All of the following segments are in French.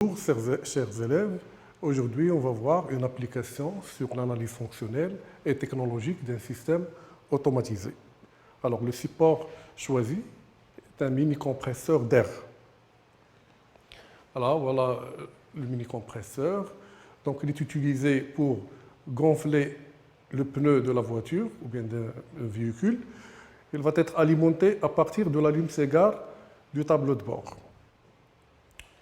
Bonjour, chers élèves. Aujourd'hui, on va voir une application sur l'analyse fonctionnelle et technologique d'un système automatisé. Alors, le support choisi est un mini-compresseur d'air. Alors, voilà le mini-compresseur. Donc, il est utilisé pour gonfler le pneu de la voiture ou bien d'un véhicule. Il va être alimenté à partir de l'allume-cigare du tableau de bord.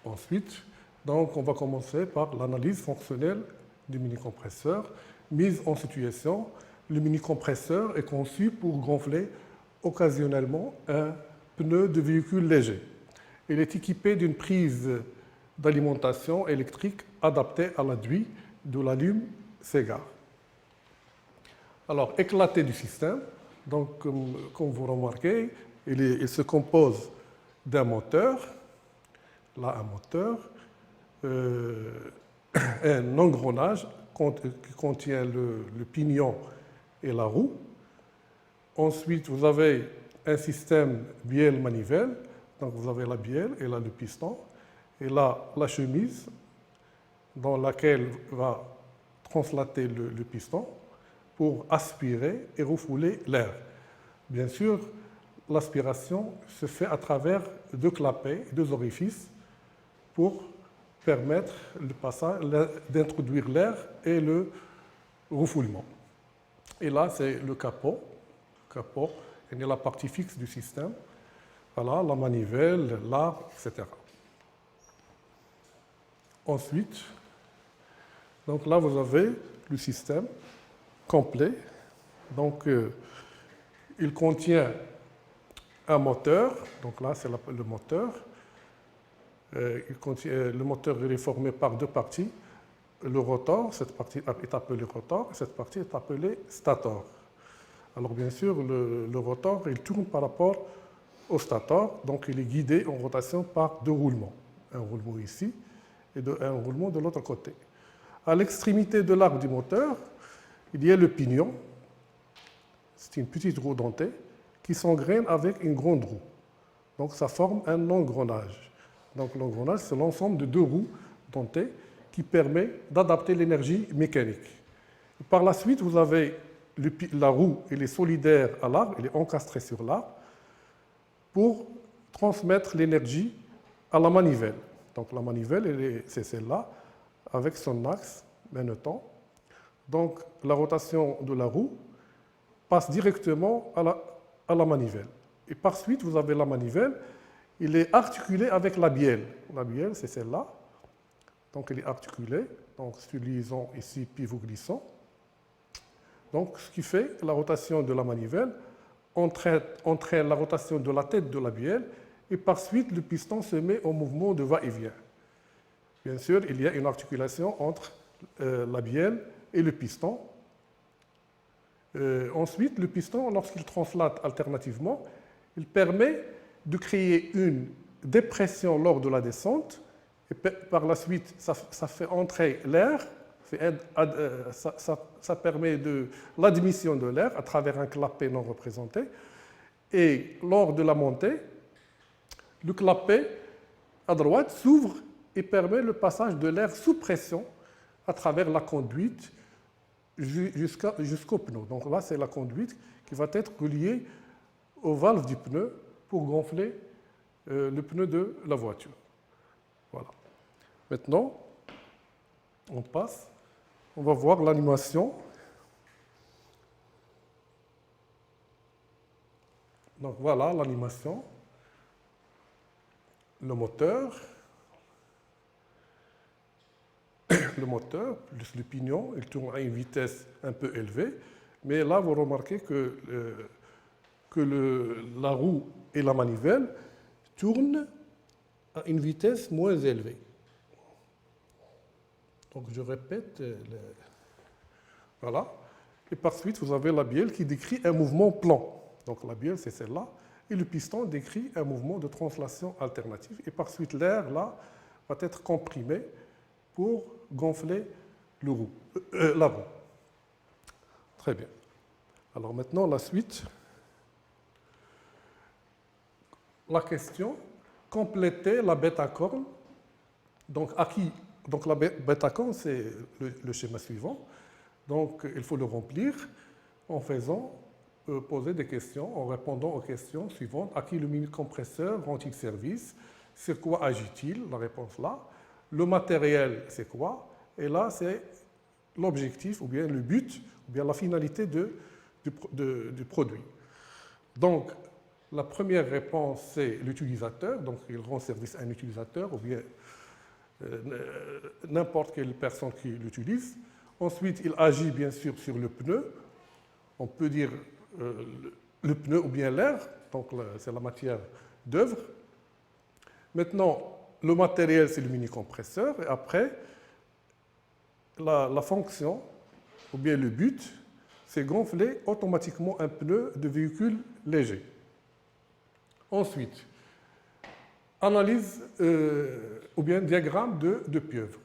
Ensuite, donc, on va commencer par l'analyse fonctionnelle du mini-compresseur. Mise en situation, le mini-compresseur est conçu pour gonfler occasionnellement un pneu de véhicule léger. Il est équipé d'une prise d'alimentation électrique adaptée à l'aduit de l'allume-cigare. Alors, éclaté du système, donc, comme vous remarquez, il se compose d'un moteur, là un moteur, un engrenage qui contient le pignon et la roue. Ensuite, vous avez un système bielle-manivelle, donc vous avez la bielle et là le piston, et là la chemise dans laquelle va translater le piston pour aspirer et refouler l'air. Bien sûr, l'aspiration se fait à travers deux clapets, deux orifices pour permettre le passage, d'introduire l'air et le refoulement. Et là, c'est le capot, et la partie fixe du système. Voilà, la manivelle, l'arbre, etc. Ensuite, donc là, vous avez le système complet. Donc, il contient un moteur. Donc là, c'est le moteur. Le moteur est formé par deux parties. Le rotor, cette partie est appelée rotor, et cette partie est appelée stator. Alors bien sûr, le rotor, il tourne par rapport au stator, donc il est guidé en rotation par deux roulements. Un roulement ici et un roulement de l'autre côté. À l'extrémité de l'arc du moteur, il y a le pignon. C'est une petite roue dentée qui s'engraine avec une grande roue. Donc ça forme un engrenage. Donc l'engrenage, c'est l'ensemble de deux roues dentées qui permet d'adapter l'énergie mécanique. Par la suite, vous avez la roue, elle est solidaire à l'arbre, elle est encastrée sur l'arbre pour transmettre l'énergie à la manivelle. Donc la manivelle, c'est celle-là, avec son axe maintenant. Donc la rotation de la roue passe directement à la manivelle. Et par suite, vous avez la manivelle, il est articulé avec la bielle. La bielle, c'est celle-là. Donc, elle est articulée. Donc, utilisons ici pivot glissant. Donc, ce qui fait la rotation de la manivelle entraîne la rotation de la tête de la bielle et par suite, le piston se met en mouvement de va-et-vient. Bien sûr, il y a une articulation entre la bielle et le piston. Ensuite, le piston, lorsqu'il translate alternativement, il permet de créer une dépression lors de la descente, et par la suite, ça fait entrer l'air, ça permet l'admission de l'air à travers un clapet non représenté, et lors de la montée, le clapet à droite s'ouvre et permet le passage de l'air sous pression à travers la conduite jusqu'au pneu. Donc là, c'est la conduite qui va être reliée aux valves du pneu pour gonfler le pneu de la voiture. Voilà. Maintenant, on va voir l'animation. Donc voilà l'animation. Le moteur plus le pignon, il tourne à une vitesse un peu élevée, mais là vous remarquez que la roue et la manivelle tournent à une vitesse moins élevée. Donc je répète, voilà. Et par suite, vous avez la bielle qui décrit un mouvement plan. Donc la bielle, c'est celle-là. Et le piston décrit un mouvement de translation alternative. Et par suite, l'air, là, va être comprimé pour gonfler la roue. Très bien. Alors maintenant, la suite. La question, compléter la bêta-corne Donc, acquis, donc la bêta-con, c'est le schéma suivant. Donc, il faut le remplir en faisant poser des questions, en répondant aux questions suivantes. À qui le mini-compresseur rend-il service? Sur quoi agit-il? La réponse là. Le matériel, c'est quoi? Et là, c'est l'objectif, ou bien le but, ou bien la finalité du produit. Donc, la première réponse, c'est l'utilisateur. Donc, il rend service à un utilisateur, ou bien n'importe quelle personne qui l'utilise. Ensuite, il agit bien sûr sur le pneu. On peut dire le pneu ou bien l'air, donc c'est la matière d'œuvre. Maintenant, le matériel, c'est le mini-compresseur. Et après, la fonction, ou bien le but, c'est gonfler automatiquement un pneu de véhicule léger. Ensuite, analyse ou bien diagramme de pieuvre.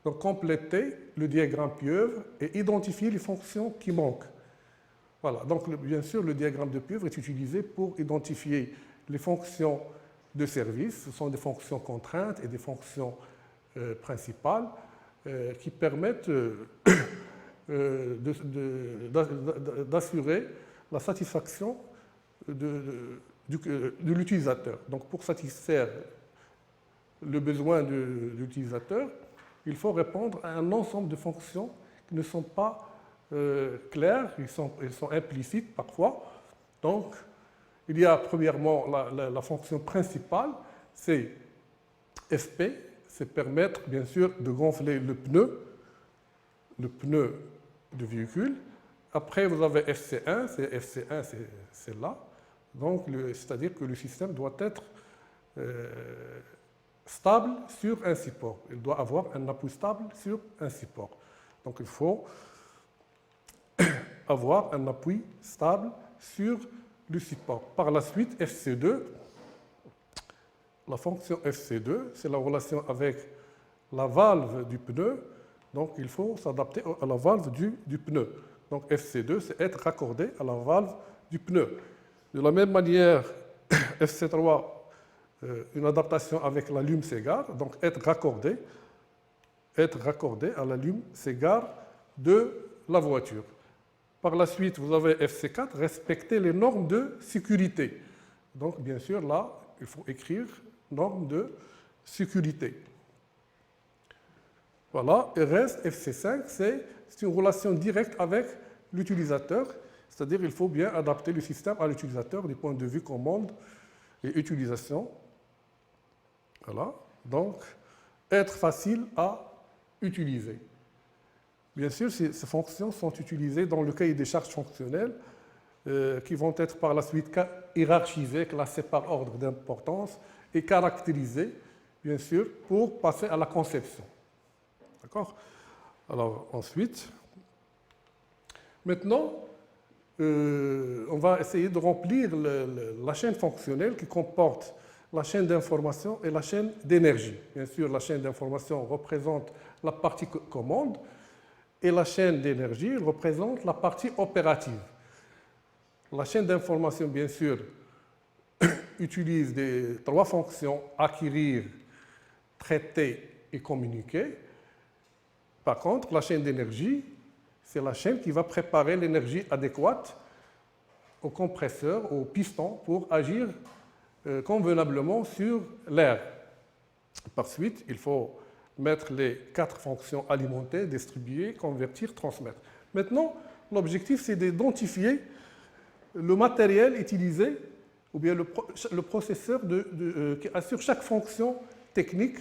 Donc, compléter le diagramme pieuvre et identifier les fonctions qui manquent. Voilà, donc bien sûr, le diagramme de pieuvre est utilisé pour identifier les fonctions de service. Ce sont des fonctions contraintes et des fonctions principales qui permettent d'assurer la satisfaction de l'utilisateur. Donc, pour satisfaire le besoin de l'utilisateur, il faut répondre à un ensemble de fonctions qui ne sont pas claires, ils sont implicites parfois. Donc, il y a premièrement la fonction principale, c'est FP, c'est permettre bien sûr de gonfler le pneu du véhicule. Après, vous avez FC1, c'est là. Donc, c'est-à-dire que le système doit être stable sur un support. Il doit avoir un appui stable sur un support. Donc, il faut avoir un appui stable sur le support. Par la suite, FC2, la fonction FC2, c'est la relation avec la valve du pneu. Donc, il faut s'adapter à la valve du pneu. Donc, FC2, c'est être raccordé à la valve du pneu. De la même manière, FC3, une adaptation avec la lume-Ségard, donc être raccordé à la lume-Ségard de la voiture. Par la suite, vous avez FC4, respecter les normes de sécurité. Donc, bien sûr, là, il faut écrire normes de sécurité. Voilà, et reste FC5, c'est une relation directe avec l'utilisateur, c'est-à-dire qu'il faut bien adapter le système à l'utilisateur du point de vue commande et utilisation. Voilà, donc être facile à utiliser. Bien sûr, ces fonctions sont utilisées dans le cahier des charges fonctionnelles qui vont être par la suite hiérarchisées, classées par ordre d'importance et caractérisées, bien sûr, pour passer à la conception. D'accord? Alors, ensuite, maintenant, on va essayer de remplir la chaîne fonctionnelle qui comporte la chaîne d'information et la chaîne d'énergie. Bien sûr, la chaîne d'information représente la partie commande et la chaîne d'énergie représente la partie opérative. La chaîne d'information, bien sûr, utilise trois fonctions, acquérir, traiter et communiquer. Par contre, la chaîne d'énergie, c'est la chaîne qui va préparer l'énergie adéquate au compresseur, au piston, pour agir convenablement sur l'air. Par suite, il faut mettre les quatre fonctions alimenter, distribuer, convertir, transmettre. Maintenant, l'objectif, c'est d'identifier le matériel utilisé ou bien le processeur qui assure chaque fonction technique,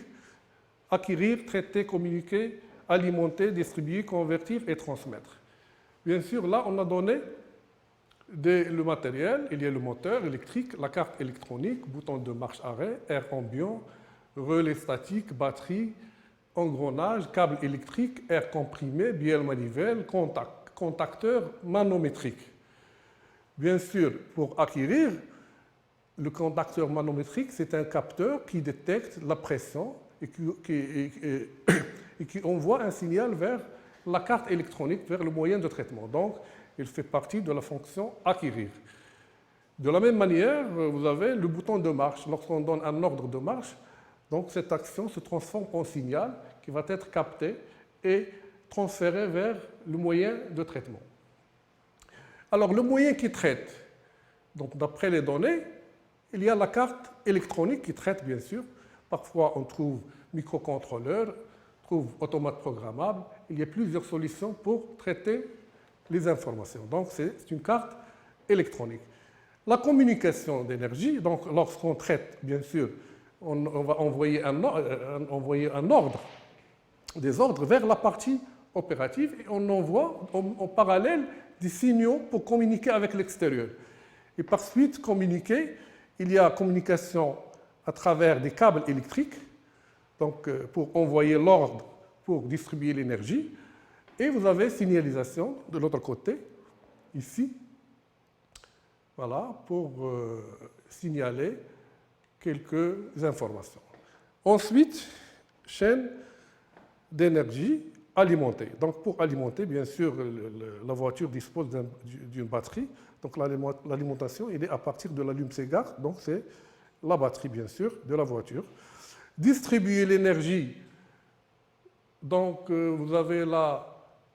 acquérir, traiter, communiquer, alimenter, distribuer, convertir et transmettre. Bien sûr, là, on a donné le matériel. Il y a le moteur électrique, la carte électronique, bouton de marche-arrêt, air ambiant, relais statique, batterie, engrenage, câble électrique, air comprimé, bielle manivelle, contacteur manométrique. Bien sûr, pour acquérir, le contacteur manométrique, c'est un capteur qui détecte la pression et qui envoie un signal vers la carte électronique, vers le moyen de traitement. Donc, il fait partie de la fonction acquérir. De la même manière, vous avez le bouton de marche. Lorsqu'on donne un ordre de marche, Donc cette action se transforme en signal qui va être capté et transféré vers le moyen de traitement. Alors le moyen qui traite, donc d'après les données, il y a la carte électronique qui traite bien sûr. Parfois on trouve microcontrôleur, on trouve automate programmable. Il y a plusieurs solutions pour traiter les informations. Donc c'est une carte électronique. La communication d'énergie, donc lorsqu'on traite, bien sûr, on va envoyer un ordre, des ordres vers la partie opérative et on envoie en parallèle des signaux pour communiquer avec l'extérieur. Et par suite, communiquer, il y a communication à travers des câbles électriques, donc pour envoyer l'ordre pour distribuer l'énergie. Et vous avez signalisation de l'autre côté, ici, voilà, pour signaler quelques informations. Ensuite, chaîne d'énergie alimentée. Donc pour alimenter, bien sûr, la voiture dispose d'une batterie. Donc l'alimentation, il est à partir de l'allume-cigare. Donc c'est la batterie, bien sûr, de la voiture. Distribuer l'énergie. Donc vous avez là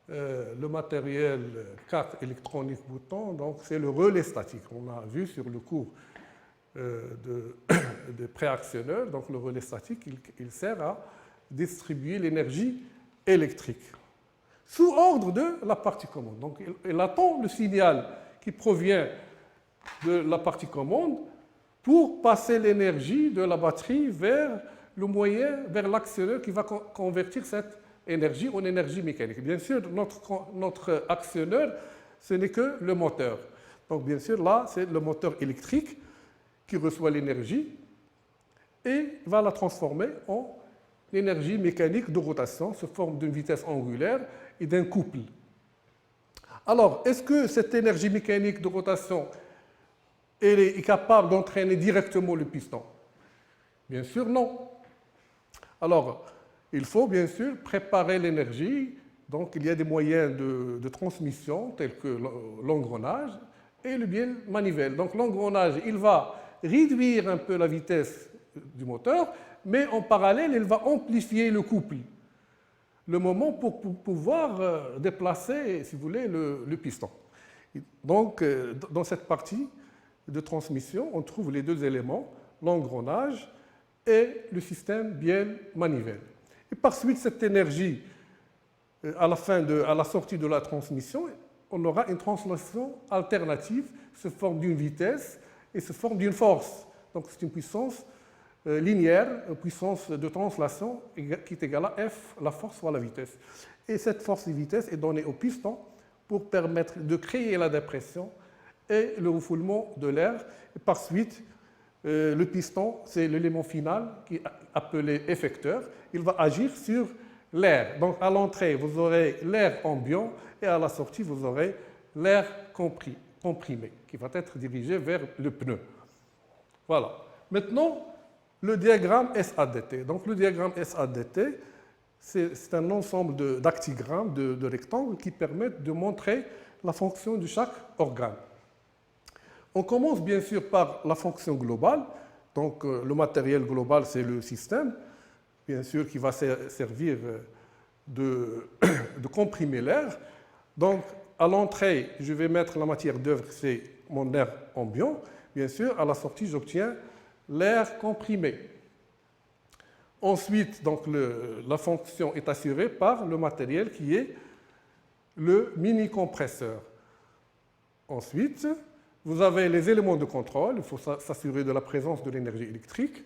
le matériel carte électronique bouton. Donc c'est le relais statique. On a vu sur le cours de préactionneur. Donc le relais statique, il sert à distribuer l'énergie électrique sous ordre de la partie commande. Donc il attend le signal qui provient de la partie commande pour passer l'énergie de la batterie vers le moyen, vers l'actionneur qui va convertir cette énergie en énergie mécanique. Bien sûr, notre actionneur, ce n'est que le moteur. Donc bien sûr, là, c'est le moteur électrique qui reçoit l'énergie et va la transformer en l'énergie mécanique de rotation sous forme d'une vitesse angulaire et d'un couple. Alors, est-ce que cette énergie mécanique de rotation elle est capable d'entraîner directement le piston? Bien sûr, non. Alors, il faut bien sûr préparer l'énergie. Donc, il y a des moyens de transmission tels que l'engrenage et le biais manivelle. Donc, l'engrenage, il va réduire un peu la vitesse du moteur, mais en parallèle, il va amplifier le couple, le moment pour pouvoir déplacer, si vous voulez, le piston. Donc, dans cette partie de transmission, on trouve les deux éléments, l'engrenage et le système bielle-manivelle. Et par suite, cette énergie, à la sortie de la transmission, on aura une translation alternative sous forme d'une vitesse et sous forme d'une force. Donc, c'est une puissance linéaire, une puissance de translation qui est égale à F, la force fois la vitesse. Et cette force et vitesse est donnée au piston pour permettre de créer la dépression et le refoulement de l'air. Et par suite, le piston, c'est l'élément final qui est appelé effecteur. Il va agir sur l'air. Donc à l'entrée, vous aurez l'air ambiant et à la sortie, vous aurez l'air comprimé qui va être dirigé vers le pneu. Voilà. Maintenant, le diagramme SADT. Donc le diagramme SADT, c'est un ensemble d'actigrammes, de rectangles qui permettent de montrer la fonction de chaque organe. On commence bien sûr par la fonction globale. Donc le matériel global, c'est le système, bien sûr, qui va servir de comprimer l'air. Donc à l'entrée, je vais mettre la matière d'œuvre, c'est mon air ambiant. Bien sûr, à la sortie, j'obtiens l'air comprimé. Ensuite, donc, la fonction est assurée par le matériel qui est le mini-compresseur. Ensuite, vous avez les éléments de contrôle. Il faut s'assurer de la présence de l'énergie électrique.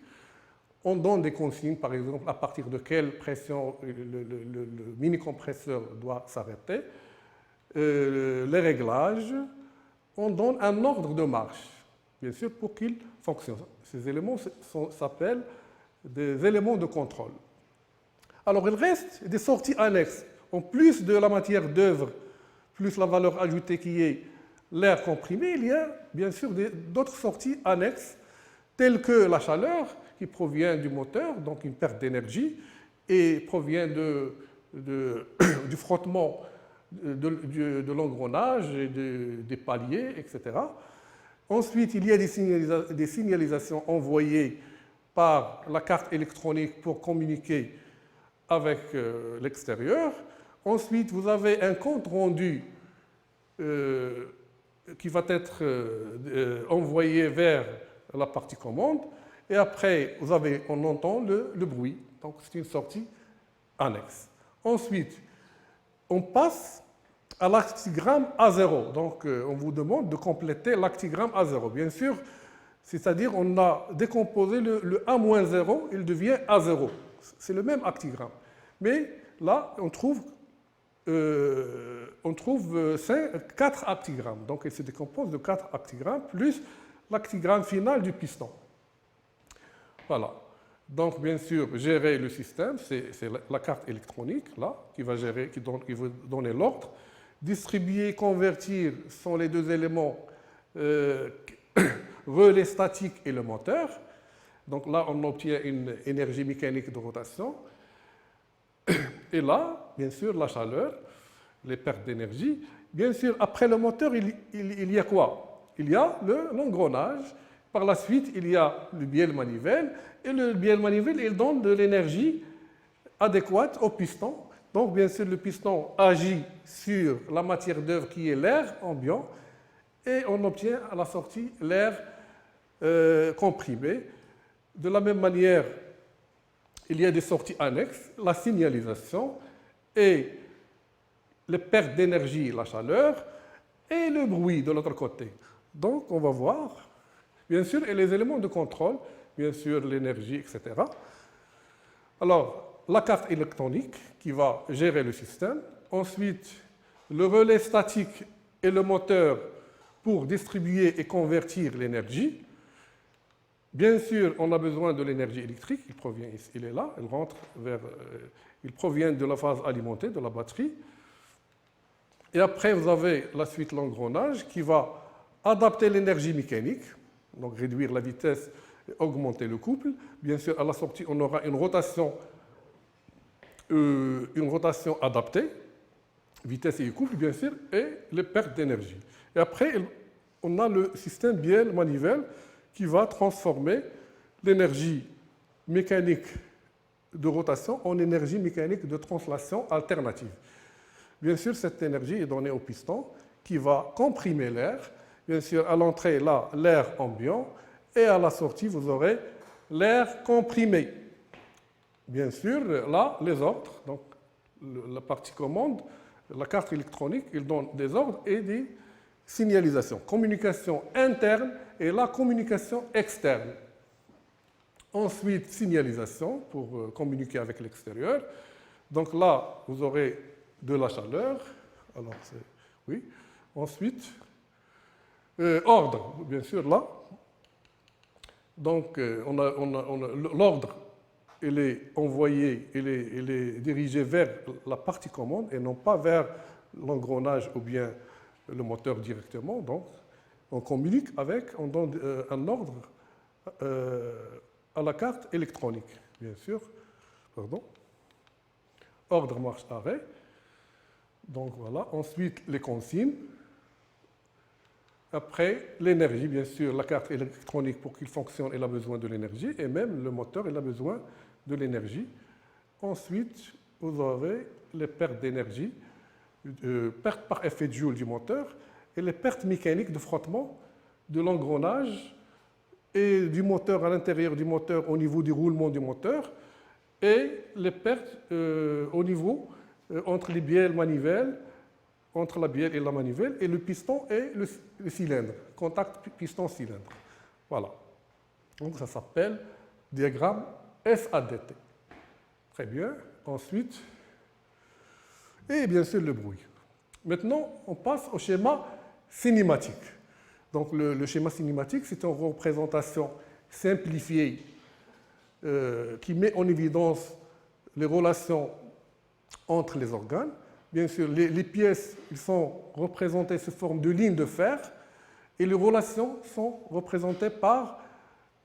On donne des consignes, par exemple, à partir de quelle pression le mini-compresseur doit s'arrêter. Les réglages. On donne un ordre de marche, bien sûr, pour qu'il fonctionne. Ces éléments s'appellent des éléments de contrôle. Alors, il reste des sorties annexes. En plus de la matière d'œuvre, plus la valeur ajoutée qui est l'air comprimé, il y a bien sûr d'autres sorties annexes, telles que la chaleur qui provient du moteur, donc une perte d'énergie, et provient du frottement de l'engrenage, des paliers, etc. Ensuite, il y a des signalisations envoyées par la carte électronique pour communiquer avec l'extérieur. Ensuite, vous avez un compte rendu qui va être envoyé vers la partie commande. Et après, on entend le bruit. Donc, c'est une sortie annexe. Ensuite, on passe à l'actigramme A0. Donc, on vous demande de compléter l'actigramme A0. Bien sûr, c'est-à-dire on a décomposé le A-0, il devient A0. C'est le même actigramme. Mais là, on trouve 4 actigrammes. Donc, il se décompose de 4 actigrammes plus l'actigramme final du piston. Voilà. Donc, bien sûr, gérer le système, c'est la carte électronique, là, qui va donner l'ordre. Distribuer, convertir sont les deux éléments relais statique et le moteur. Donc là, on obtient une énergie mécanique de rotation. Et là, bien sûr, la chaleur, les pertes d'énergie. Bien sûr, après le moteur, il y a quoi? Il y a l'engrenage. Par la suite, il y a le bielle manivelle. Et le bielle manivelle, il donne de l'énergie adéquate au piston. Donc, bien sûr, le piston agit sur la matière d'œuvre qui est l'air ambiant. Et on obtient à la sortie l'air comprimé. De la même manière, il y a des sorties annexes, la signalisation et les pertes d'énergie, la chaleur, et le bruit de l'autre côté. Donc, on va voir, bien sûr, et les éléments de contrôle, bien sûr, l'énergie, etc. Alors, la carte électronique qui va gérer le système. Ensuite, le relais statique et le moteur pour distribuer et convertir l'énergie. Bien sûr, on a besoin de l'énergie électrique, il est là, il provient de la phase alimentée, de la batterie. Et après, vous avez la suite l'engrenage qui va adapter l'énergie mécanique, donc réduire la vitesse et augmenter le couple. Bien sûr, à la sortie, on aura une rotation adaptée, vitesse et couple, bien sûr, et les pertes d'énergie. Et après, on a le système bielle-manivelle qui va transformer l'énergie mécanique de rotation en énergie mécanique de translation alternative. Bien sûr, cette énergie est donnée au piston qui va comprimer l'air. Bien sûr, à l'entrée, là, l'air ambiant, et à la sortie, vous aurez l'air comprimé. Bien sûr, là, les ordres, donc la partie commande, la carte électronique, il donne des ordres et des signalisations. Communication interne et la communication externe. Ensuite, signalisation pour communiquer avec l'extérieur. Donc là, vous aurez de la chaleur. Alors, oui. Ensuite, ordre, bien sûr, là. Donc, l'ordre, il est envoyé, il est dirigé vers la partie commande et non pas vers l'engrenage ou bien le moteur directement. Donc, on communique avec, on donne un ordre à la carte électronique, bien sûr. Pardon. Ordre marche-arrêt. Donc voilà. Ensuite, les consignes. Après, l'énergie, bien sûr. La carte électronique, pour qu'il fonctionne, elle a besoin de l'énergie. Et même le moteur, il a besoin de l'énergie. Ensuite, vous avez les pertes d'énergie, pertes par effet de Joule du moteur, et les pertes mécaniques de frottement de l'engrenage et du moteur à l'intérieur du moteur au niveau du roulement du moteur, et les pertes au niveau entre les bielles manivelles, entre la bielle et la manivelle, et le piston et le cylindre, contact piston-cylindre. Voilà. Donc ça s'appelle diagramme SADT. Très bien. Ensuite, et bien sûr le bruit. Maintenant, on passe au schéma cinématique. Donc le schéma cinématique, c'est une représentation simplifiée qui met en évidence les relations entre les organes. Bien sûr, les pièces ils sont représentées sous forme de lignes de fer et les relations sont représentées par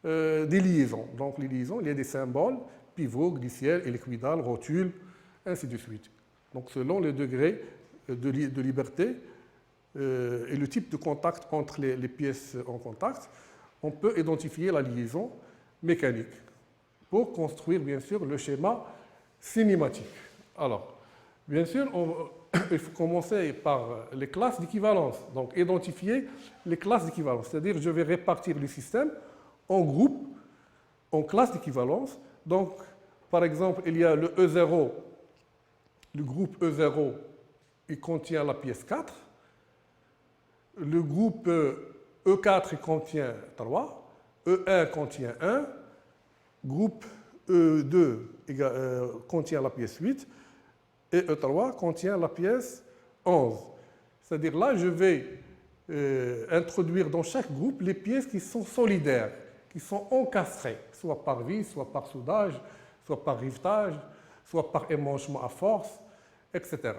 des liaisons. Donc les liaisons, il y a des symboles, pivot, glissière, éliquidale, rotule, ainsi de suite. Donc selon le degré de liberté et le type de contact entre les pièces en contact, on peut identifier la liaison mécanique. pour construire, bien sûr, le schéma cinématique. Alors, bien sûr, il faut commencer par les classes d'équivalence. Donc, identifier les classes d'équivalence. C'est-à-dire, je vais répartir le système en groupes, en classes d'équivalence. Donc, par exemple, il y a le E0, le groupe E0, il contient la pièce 4. Le groupe E4, il contient 3. E1 contient 1. Groupe E2 contient la pièce 8. Et E3 contient la pièce 11. C'est-à-dire là, je vais introduire dans chaque groupe les pièces qui sont solidaires, qui sont encastrées, soit par vis, soit par soudage, soit par rivetage, soit par émanchement à force, etc.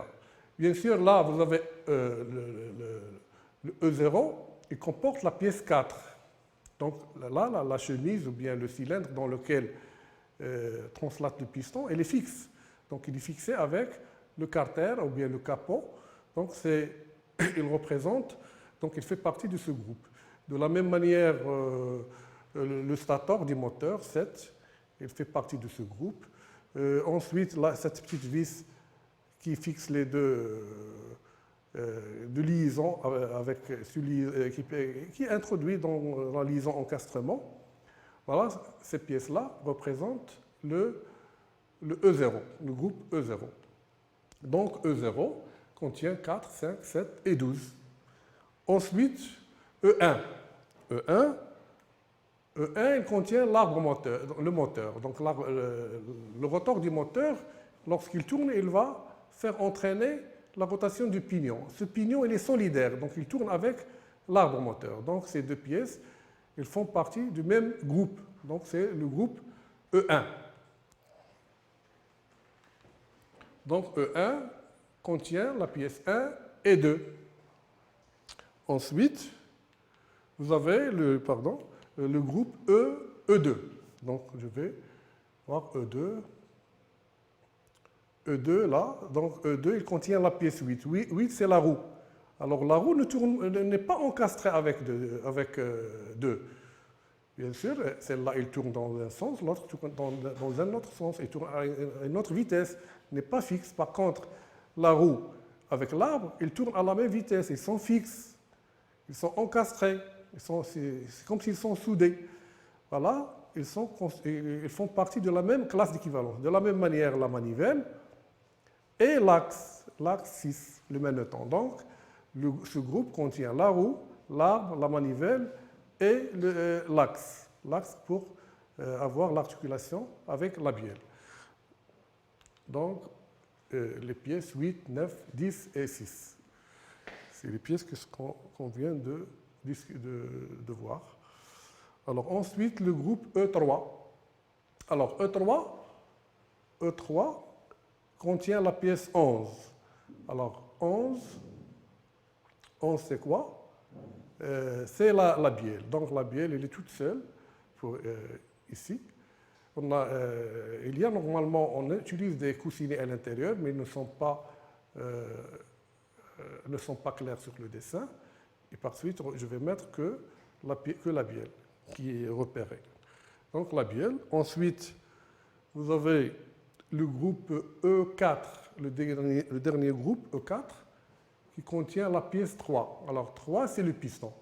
Bien sûr, là, vous avez le E0, il comporte la pièce 4. Donc là, la chemise ou bien le cylindre dans lequel translate le piston, elle est fixe. Donc il est fixé avec le carter ou bien le capot. Donc il représente, donc il fait partie de ce groupe. De la même manière, le stator du moteur, 7, il fait partie de ce groupe. Ensuite, là, cette petite vis qui fixe les deux de liaison qui est introduit dans la liaison encastrement. Voilà, ces pièces-là représentent le E0, le groupe E0. Donc E0 contient 4, 5, 7 et 12. Ensuite, E1. E1, il contient l'arbre moteur, le moteur. Donc le rotor du moteur, lorsqu'il tourne, il va faire entraîner la rotation du pignon. Ce pignon, il est solidaire, donc il tourne avec l'arbre moteur. Donc ces deux pièces, ils font partie du même groupe. Donc c'est le groupe E1. Donc E1 contient la pièce 1 et 2. Ensuite, vous avez le groupe E2. Donc je vais voir E2. E2 là, donc E2 il contient la pièce 8. 8 c'est la roue. Alors la roue n'est pas encastrée avec 2. Bien sûr, celle-là, elle tourne dans un sens, l'autre tourne dans un autre sens, elle tourne à une autre vitesse, n'est pas fixe. Par contre, la roue, avec l'arbre, ils tournent à la même vitesse, ils sont fixes, ils sont encastrés, c'est comme s'ils sont soudés. Voilà, ils font partie de la même classe d'équivalence. De la même manière, la manivelle et l'axe 6, le magnéton. Donc, ce groupe contient la roue, l'arbre, la manivelle, et l'axe pour avoir l'articulation avec la bielle. Donc, les pièces 8, 9, 10 et 6. C'est les pièces qu'on vient de voir. Alors, ensuite, le groupe E3. Alors, E3 contient la pièce 11. Alors, 11 c'est quoi? C'est la bielle. Donc la bielle, elle est toute seule ici. Il y a normalement, on utilise des coussinets à l'intérieur, mais ils ne sont pas clairs sur le dessin. Et par suite, je vais mettre que la bielle qui est repérée. Donc la bielle. Ensuite, vous avez le groupe E4, le dernier groupe E4, qui contient la pièce 3. Alors 3, c'est le piston.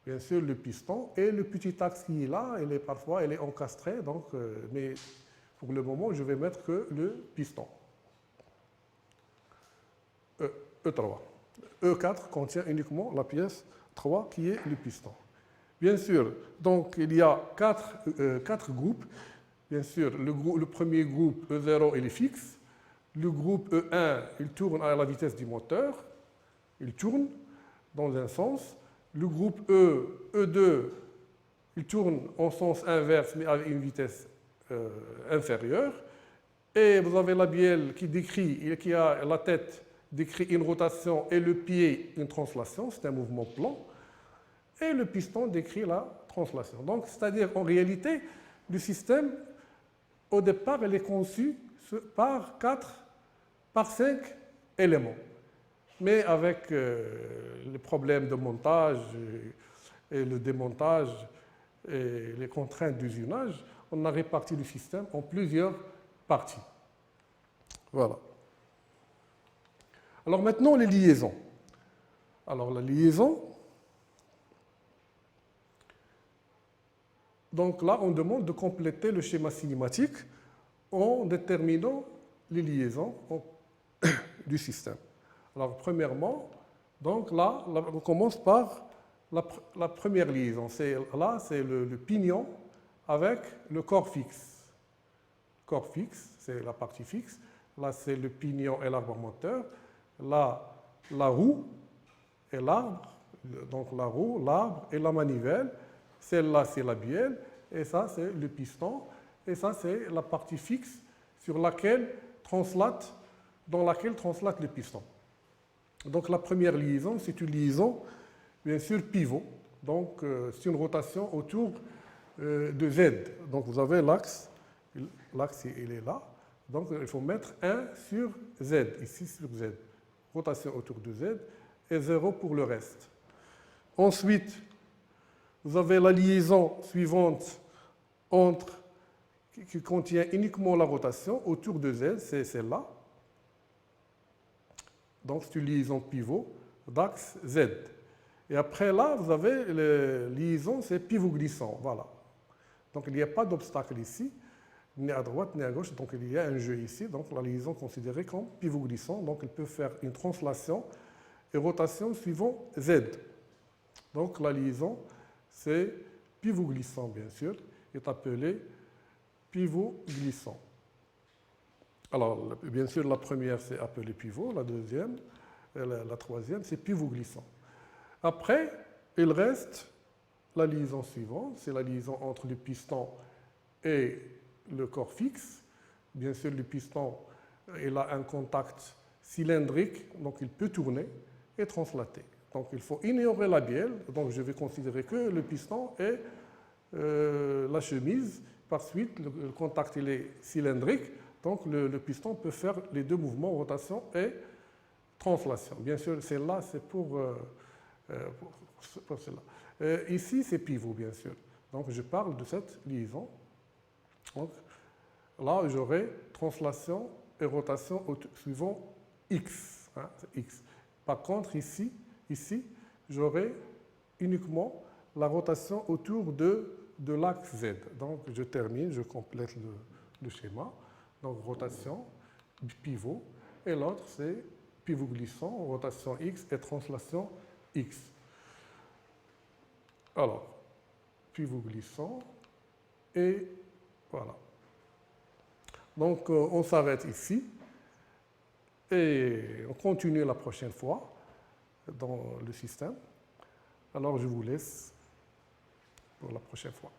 Bien sûr, le piston et le petit axe qui est là, parfois elle est encastrée, donc, mais pour le moment, je vais mettre que le piston. E3. E4 contient uniquement la pièce 3 qui est le piston. Bien sûr, donc il y a 4 groupes. Bien sûr, le premier groupe E0, il est fixe. Le groupe E1, il tourne à la vitesse du moteur. Il tourne dans un sens. Le groupe E2, il tourne en sens inverse, mais avec une vitesse inférieure. Et vous avez la bielle qui a la tête décrit une rotation et le pied une translation, c'est un mouvement plan. Et le piston décrit la translation. Donc, c'est-à-dire, en réalité, le système, au départ, il est conçu par 5 éléments. Mais avec les problèmes de montage et le démontage et les contraintes d'usinage, on a réparti le système en plusieurs parties. Voilà. Alors maintenant, les liaisons. Alors la liaison, donc là, on demande de compléter le schéma cinématique en déterminant les liaisons du système. Alors premièrement, donc là, on commence par la première liaison. Là, c'est le pignon avec le corps fixe. Corps fixe, c'est la partie fixe. Là, c'est le pignon et l'arbre moteur. Là, la roue et l'arbre. Donc la roue, l'arbre et la manivelle. Celle-là, c'est la bielle. Et ça, c'est le piston. Et ça, c'est la partie fixe dans laquelle translate le piston. Donc la première liaison, c'est une liaison, bien sûr, pivot. Donc c'est une rotation autour de Z. Donc vous avez l'axe il est là. Donc il faut mettre 1 sur Z, ici sur Z. Rotation autour de Z et 0 pour le reste. Ensuite, vous avez la liaison suivante qui contient uniquement la rotation autour de Z, c'est celle-là. Donc c'est une liaison pivot d'axe Z. Et après là, vous avez la liaison, c'est pivot glissant. Voilà. Donc il n'y a pas d'obstacle ici, ni à droite ni à gauche. Donc il y a un jeu ici. Donc la liaison est considérée comme pivot glissant. Donc il peut faire une translation et rotation suivant Z. Donc la liaison, c'est pivot glissant, bien sûr, est appelée pivot glissant. Alors, bien sûr, la première, c'est appelé pivot, la deuxième, et la troisième, c'est pivot glissant. Après, il reste la liaison suivante, c'est la liaison entre le piston et le corps fixe. Bien sûr, le piston, il a un contact cylindrique, donc il peut tourner et translater. Donc, il faut ignorer la bielle, donc je vais considérer que le piston est la chemise. Par suite, le contact il est cylindrique. Donc le piston peut faire les deux mouvements, rotation et translation. Bien sûr, celle-là, c'est pour celle-là. Ici, c'est pivot, bien sûr. Donc je parle de cette liaison. Donc là, j'aurai translation et rotation suivant X. Hein, X. Par contre, ici j'aurai uniquement la rotation autour de l'axe Z. Donc je termine, je complète le schéma. Donc rotation, pivot, et l'autre c'est pivot glissant, rotation X et translation X. Alors, pivot glissant, et voilà. Donc on s'arrête ici, et on continue la prochaine fois dans le système. Alors je vous laisse pour la prochaine fois.